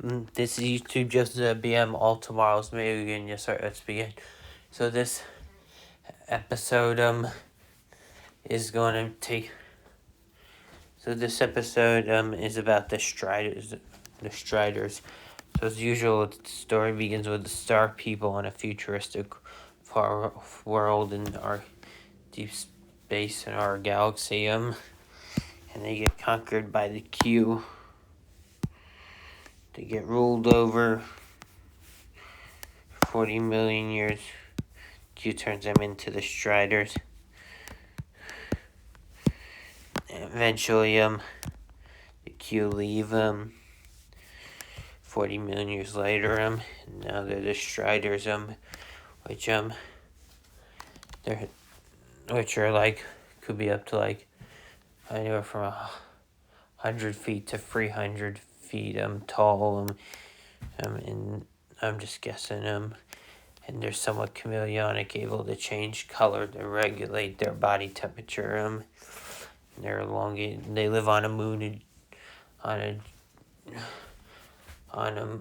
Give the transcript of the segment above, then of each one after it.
This is YouTube just BM all tomorrow's maybe again. Yes, sir. Let's begin. So this episode is going to take. So this episode is about the Striders. The Striders. So as usual, the story begins with the star people in a futuristic far world in our deep space in our galaxy. And they get conquered by the Q. They get ruled over 40 million years. Q turns them into the Striders. Eventually, the Q leave 40 million years later, and now they're the Striders, which are like, could be up to like anywhere from 100 feet to 300 feet tall, and I'm just guessing, and they're somewhat chameleonic, able to change color to regulate their body temperature, they're elongated. They live on a moon, on a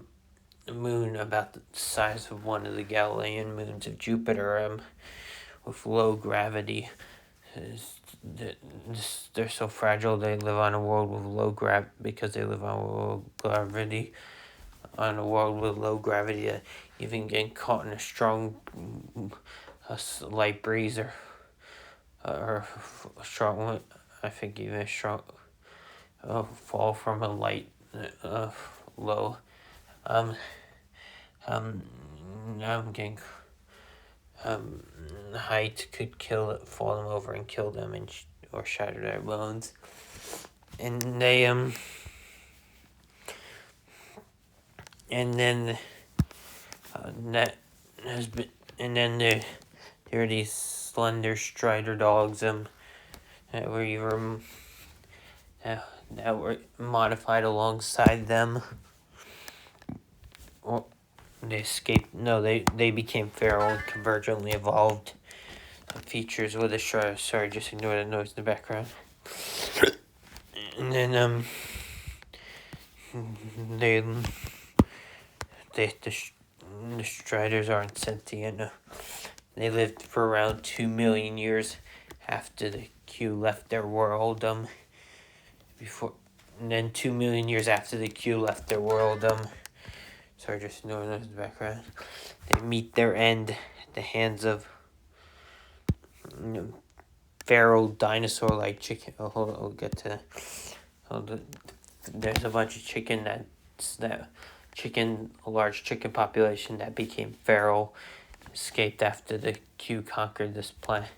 moon about the size of one of the Galilean moons of Jupiter, with low gravity. They're so fragile. They live on a world with low gravity because they live on low gravity. On a world with low gravity, even getting caught in a strong, light breeze or strong wind, I think even a strong fall from a light low. I'm getting height could fall them over and kill them or shatter their bones. And they and then that has been, and then there are these slender Strider dogs that were either that were modified alongside them, or they escaped. No, they became feral and convergently evolved. Features with a Strider. Sorry, just ignore the noise in the background. And then the Striders aren't sentient. They lived for around 2 million years after the Q left their world. And then 2 million years after the Q left their world. Sorry, just ignoring those in the background. They meet their end at the hands of feral dinosaur-like chicken. Oh, hold on, I'll get to. There's a bunch of chicken a large chicken population that became feral, escaped after the Q conquered this planet,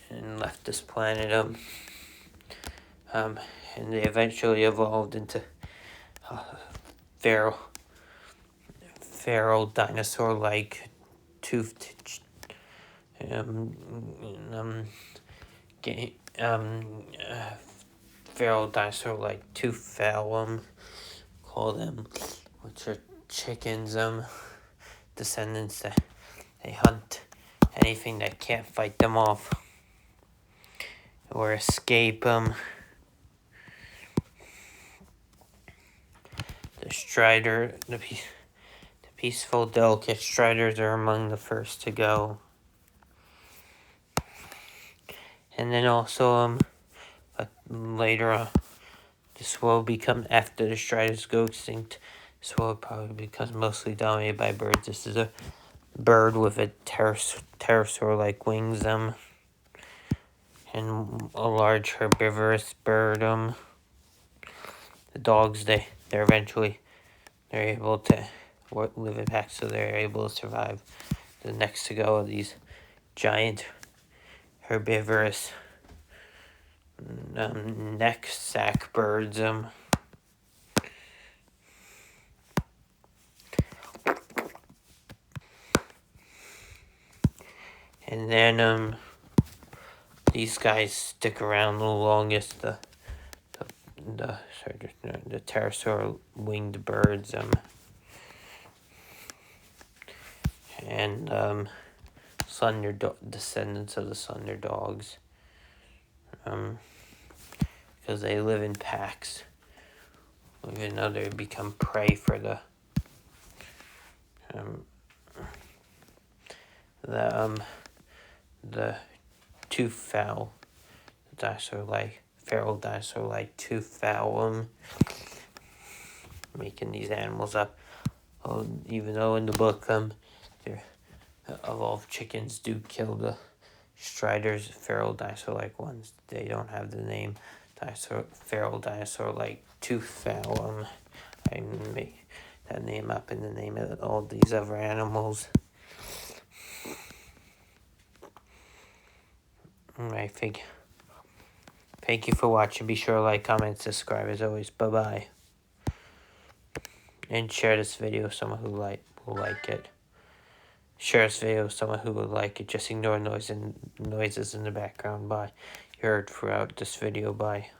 and left this planet. And they eventually evolved into feral dinosaur-like toothed feral dinosaur-like tooth call them, which are chickens, descendants that they hunt anything that can't fight them off or escape. The Strider, the peaceful, delicate Striders are among the first to go. And then also, later this will become, after the Striders go extinct, this will probably become mostly dominated by birds. This is a bird with a pterosaur-like wings, and a large herbivorous bird. The dogs, they're able to live in packs, so they're able to survive the next to go of these giant herbivorous neck sack birds. And then these guys stick around the longest. The pterosaur winged birds, and descendants of the slender dogs, because they live in packs even though they become prey for the tooth fowl. The dinosaur like feral dinosaur like tooth fowl. Making these animals up. Even though in the book they're evolved chickens do kill the Striders, feral dinosaur-like ones. They don't have the name feral dinosaur-like tooth fowl. I make that name up in the name of all these other animals. Alright, thank you for watching. Be sure to like, comment, subscribe as always. Bye-bye. And share this video with someone who will like it. Share this video with someone who would like it. Just ignore noises in the background. Bye. You heard throughout this video. Bye.